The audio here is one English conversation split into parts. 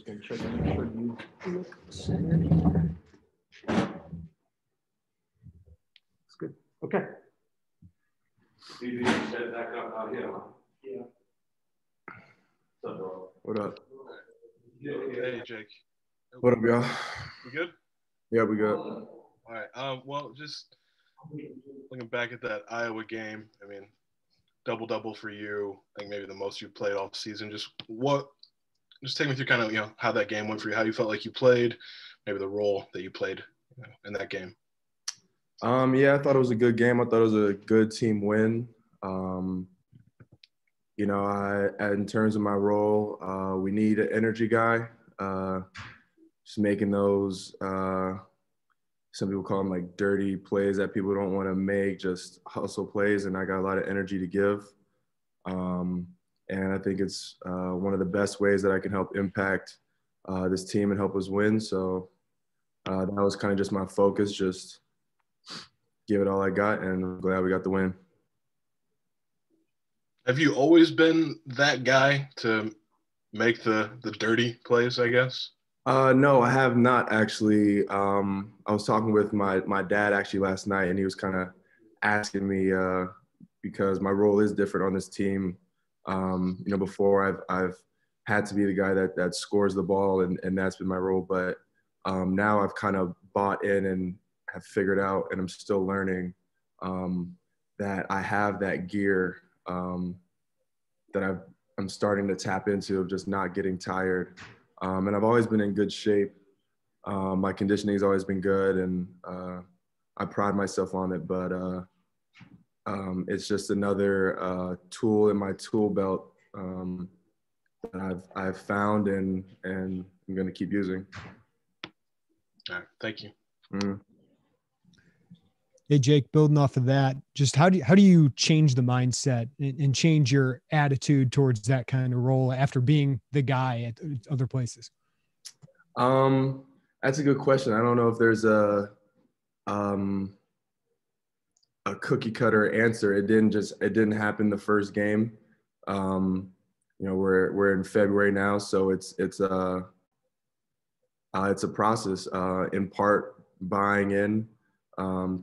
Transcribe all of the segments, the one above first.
just gonna check and make sure you look set. It's good. Okay. You set back up out here, huh? Yeah. What up? Hey, Jake. What up, y'all? We good? Yeah, we good. All right. Well, just looking back at that Iowa game, I mean, double for you. I think maybe the most you played all season. Just take me through kind of, how that game went for you, how you felt like you played, maybe the role that you played in that game. Yeah, I thought it was a good game. I thought it was a good team win. In terms of my role, we need an energy guy. Just making those, some people call them like dirty plays that people don't want to make, just hustle plays. And I got a lot of energy to give. And I think it's one of the best ways that I can help impact this team and help us win. So that was kind of just my focus, just give it all I got, and I'm glad we got the win. Have you always been that guy to make the dirty plays, I guess? No, I have not actually. I was talking with my dad actually last night, and he was kind of asking me because my role is different on this team. Before I've had to be the guy that scores the ball, and that's been my role. But now I've kind of bought in and have figured out, and I'm still learning that I have that gear that I'm starting to tap into of just not getting tired. And I've always been in good shape. My conditioning has always been good, and I pride myself on it. But it's just another tool in my tool belt that I've found and I'm going to keep using. All right, thank you. Mm. Hey, Jake, building off of that, just how do you change the mindset and change your attitude towards that kind of role after being the guy at other places? That's a good question. I don't know if there's a cookie cutter answer. It didn't happen the first game. We're in February now, so it's a process, in part buying in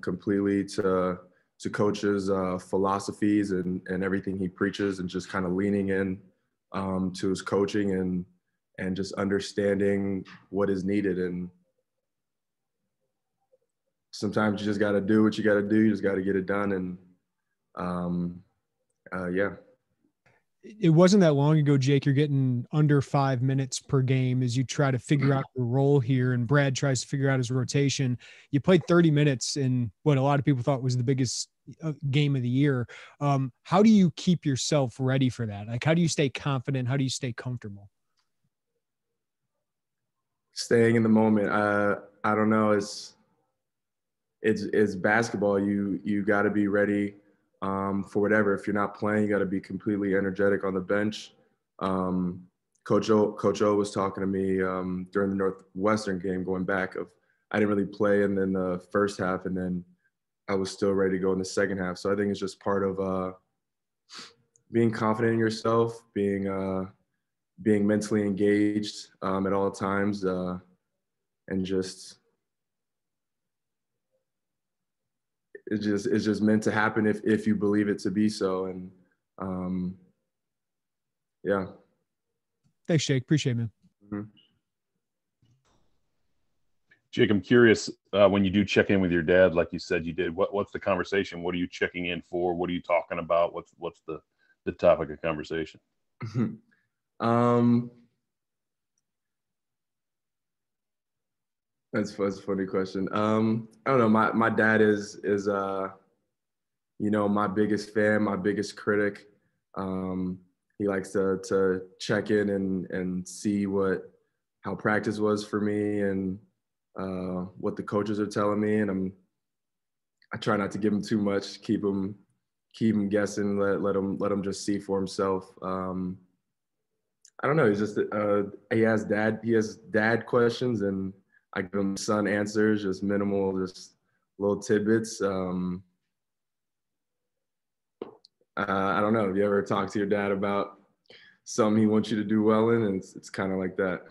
completely to coach's philosophies and everything he preaches, and just kind of leaning in to his coaching and just understanding what is needed. And sometimes you just got to do what you got to do. You just got to get it done. And yeah. It wasn't that long ago, Jake, you're getting under 5 minutes per game as you try to figure out your role here, and Brad tries to figure out his rotation. You played 30 minutes in what a lot of people thought was the biggest game of the year. How do you keep yourself ready for that? Like, how do you stay confident? How do you stay comfortable? Staying in the moment. I don't know. It's basketball. You got to be ready for whatever. If you're not playing, you got to be completely energetic on the bench. Coach O was talking to me during the Northwestern game, going back I didn't really play in the first half, and then I was still ready to go in the second half. So I think it's just part of being confident in yourself, being mentally engaged at all times, and just it's just meant to happen if you believe it to be so. And yeah. Thanks, Jake. Appreciate it, man. Mm-hmm. Jake, I'm curious, when you do check in with your dad, like you said you did, what's the conversation? What are you checking in for? What are you talking about? What's the topic of conversation? That's a funny question. I don't know. My dad is my biggest fan, my biggest critic. He likes to check in and see how practice was for me, and what the coaches are telling me. And I try not to give him too much, keep him guessing, let him just see for himself. I don't know. He's just he has dad questions, and I give him son answers, just minimal, just little tidbits. I don't know. Have you ever talked to your dad about something he wants you to do well in? And it's kind of like that.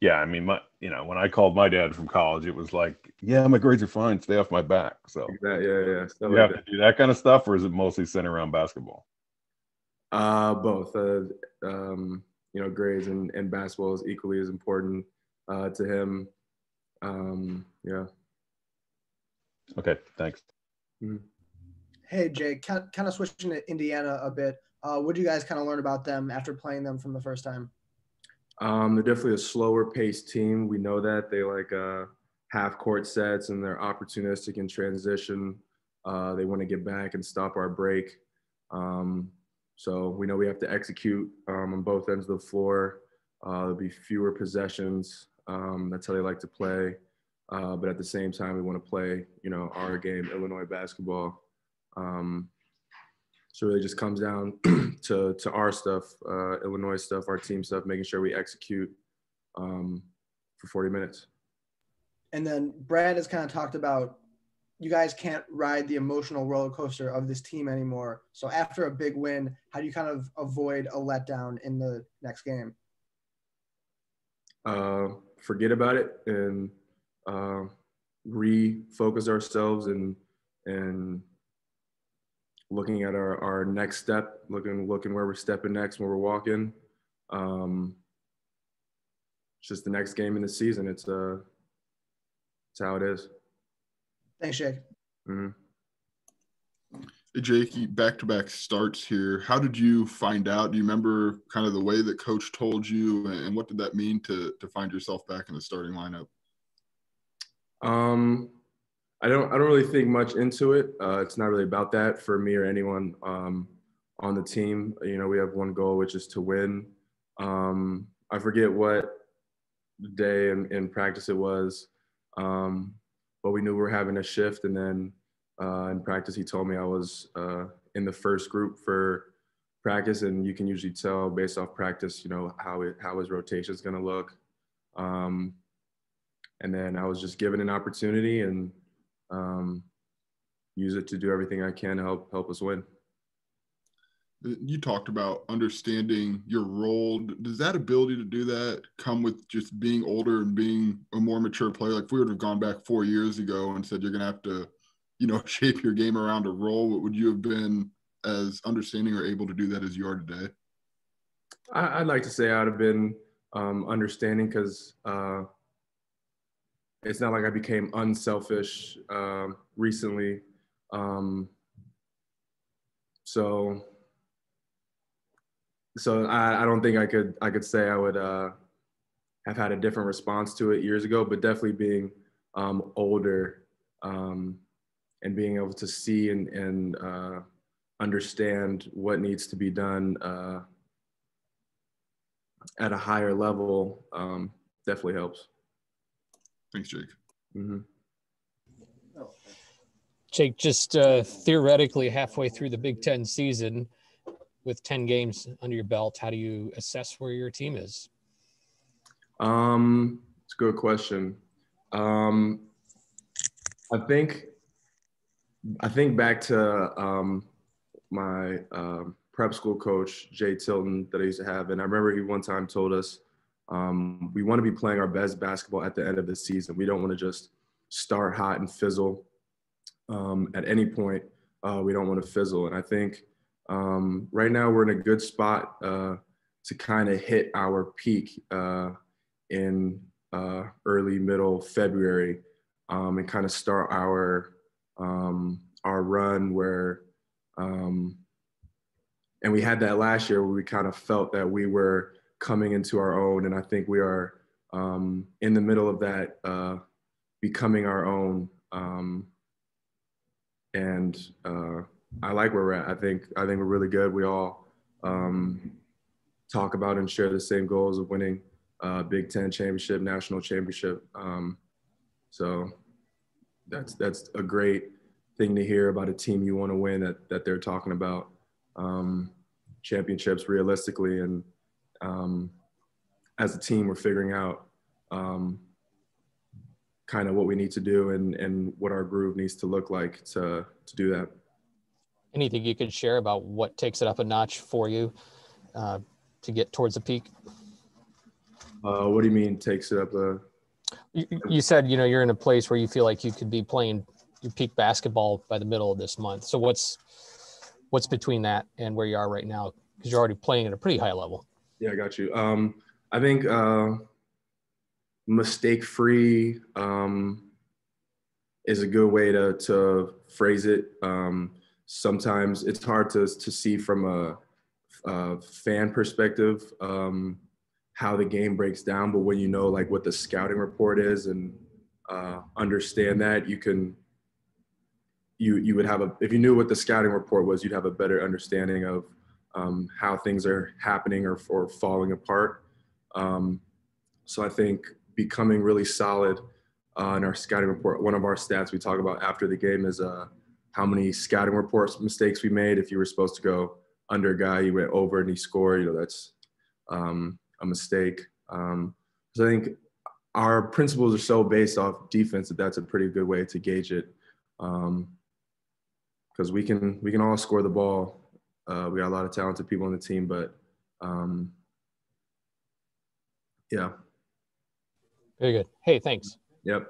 yeah, I mean, when I called my dad from college, it was like, yeah, my grades are fine, stay off my back. So Yeah, stuff you like have to do that kind of stuff, or is it mostly centered around basketball? Both. Grades and basketball is equally as important to him. Yeah. Okay, thanks. Mhm. Hey, Jake, kind of switching to Indiana a bit. What do you guys kind of learn about them after playing them from the first time? They're definitely a slower paced team. We know that they like half court sets and they're opportunistic in transition. They want to get back and stop our break. So we know we have to execute on both ends of the floor. There'll be fewer possessions. That's how they like to play. But at the same time, we want to play, our game, Illinois basketball. So it really just comes down to our stuff, Illinois stuff, our team stuff, making sure we execute for 40 minutes. And then Brad has kind of talked about you guys can't ride the emotional roller coaster of this team anymore. So after a big win, how do you kind of avoid a letdown in the next game? Forget about it and refocus ourselves and looking at our next step, looking where we're stepping next, where we're walking. It's just the next game in the season. It's how it is. Thanks, Jake. Mm-hmm. Hey, Jake, back-to-back starts here. How did you find out? Do you remember kind of the way that coach told you, and what did that mean to find yourself back in the starting lineup? I don't really think much into it. It's not really about that for me or anyone on the team. We have one goal, which is to win. I forget what day in practice it was, but we knew we were having a shift. And then in practice, he told me I was in the first group for practice, and you can usually tell based off practice, how his rotation is going to look. And then I was just given an opportunity and use it to do everything I can to help us win. You talked about understanding your role. Does that ability to do that come with just being older and being a more mature player? Like if we would have gone back 4 years ago and said you're going to have to, shape your game around a role, would you have been as understanding or able to do that as you are today? I'd like to say I'd have been understanding because it's not like I became unselfish recently. So I don't think I could say I would have had a different response to it years ago, but definitely being older and being able to see and understand what needs to be done at a higher level definitely helps. Thanks, Jake. Mm-hmm. Jake, just theoretically halfway through the Big Ten season with 10 games under your belt, how do you assess where your team is? It's a good question. I think back to my prep school coach, Jay Tilton, that I used to have. And I remember he one time told us, we want to be playing our best basketball at the end of the season. We don't want to just start hot and fizzle at any point. We don't want to fizzle. And I think right now we're in a good spot to kind of hit our peak in early, middle February and kind of start our run where and we had that last year where we kind of felt that we were coming into our own. And I think we are in the middle of that becoming our own. And I like where we're at. I think we're really good. We all talk about and share the same goals of winning Big Ten championship, national championship. So that's a great thing to hear about a team you want to win that they're talking about championships realistically. And as a team, we're figuring out kind of what we need to do and what our groove needs to look like to do that. Anything you could share about what takes it up a notch for you to get towards the peak? What do you mean takes it up? You said, you're in a place where you feel like you could be playing your peak basketball by the middle of this month. So what's between that and where you are right now? Because you're already playing at a pretty high level. Yeah, I got you. I think mistake-free is a good way to phrase it. Sometimes it's hard to see from a fan perspective how the game breaks down, but when you know like what the scouting report is and understand that, you would have if you knew what the scouting report was, you'd have a better understanding of how things are happening or falling apart. So I think becoming really solid in our scouting report, one of our stats we talk about after the game is how many scouting reports mistakes we made. If you were supposed to go under a guy, you went over and he scored, that's a mistake. So I think our principles are so based off defense that's a pretty good way to gauge it. Because we can all score the ball. We got a lot of talented people on the team, but yeah. Very good. Hey, thanks. Yep.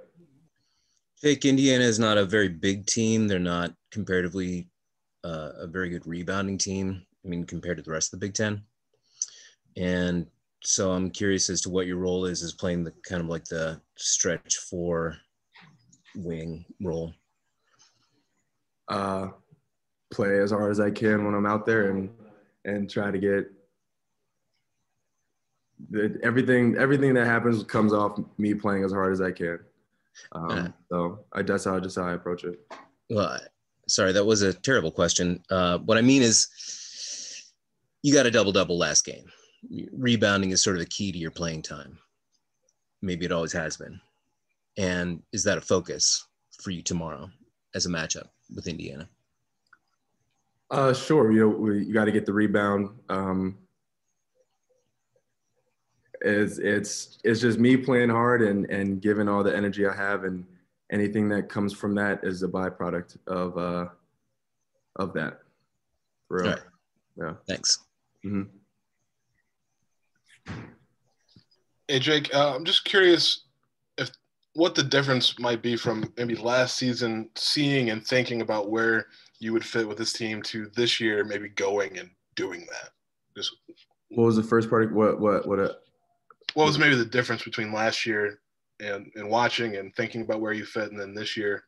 Jake, Indiana is not a very big team. They're not comparatively a very good rebounding team. I mean, compared to the rest of the Big Ten. And so I'm curious as to what your role is playing the kind of like the stretch 4 wing role. Play as hard as I can when I'm out there and try to get everything that happens comes off me playing as hard as I can. So that's how I approach it. Well, sorry, that was a terrible question. What I mean is you got a double-double last game. Rebounding is sort of the key to your playing time. Maybe it always has been. And is that a focus for you tomorrow as a matchup with Indiana? Sure. You got to get the rebound. It's just me playing hard and giving all the energy I have, and anything that comes from that is a byproduct of that. For real. All right. Yeah. Thanks. Mm-hmm. Hey, Jake, I'm just curious what the difference might be from maybe last season seeing and thinking about where you would fit with this team to this year, maybe going and doing that. Just what was the first part? What was maybe the difference between last year and watching and thinking about where you fit, and then this year,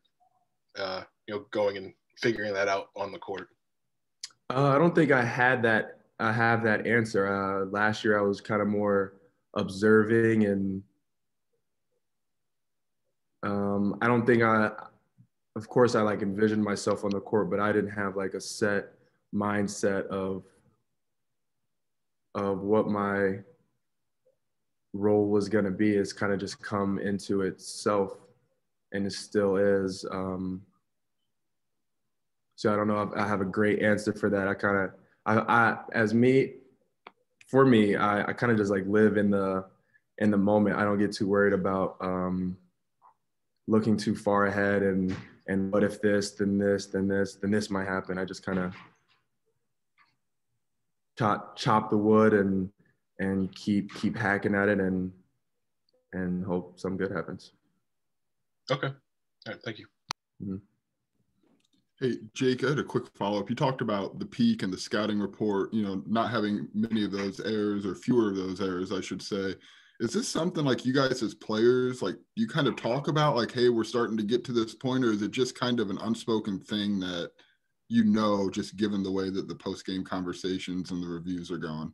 going and figuring that out on the court? I don't think I have that answer. Last year I was kind of more observing, and I don't think of course I like envisioned myself on the court, but I didn't have like a set mindset of what my role was going to be. It's kind of just come into itself, and it still is. So I don't know if I have a great answer for that. I kind of just like live in the moment. I don't get too worried about looking too far ahead and what if this, then this might happen. I just kind of chop the wood and keep hacking at it and hope something good happens. Okay. All right. Thank you. Mm-hmm. Hey, Jake, I had a quick follow-up. You talked about the peak and the scouting report, not having many of those errors or fewer of those errors, I should say. Is this something like you guys as players, like you kind of talk about like, hey, we're starting to get to this point, or is it just kind of an unspoken thing that just given the way that the post-game conversations and the reviews are going?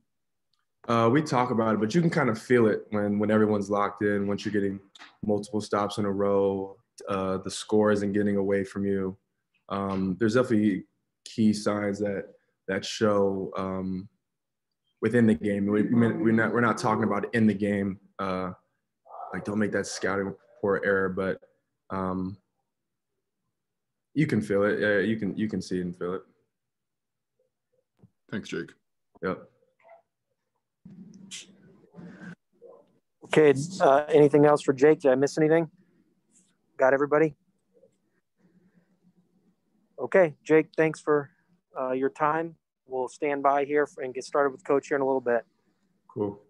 We talk about it, but you can kind of feel it when everyone's locked in, once you're getting multiple stops in a row, the score isn't getting away from you. There's definitely key signs that show within the game. We're not talking about it in the game. Like don't make that scouting report error, but you can feel it. Yeah, you can see it and feel it. Thanks, Jake. Yep. Okay. Anything else for Jake? Did I miss anything? Got everybody? Okay, Jake, thanks for your time. We'll stand by here and get started with Coach here in a little bit. Cool.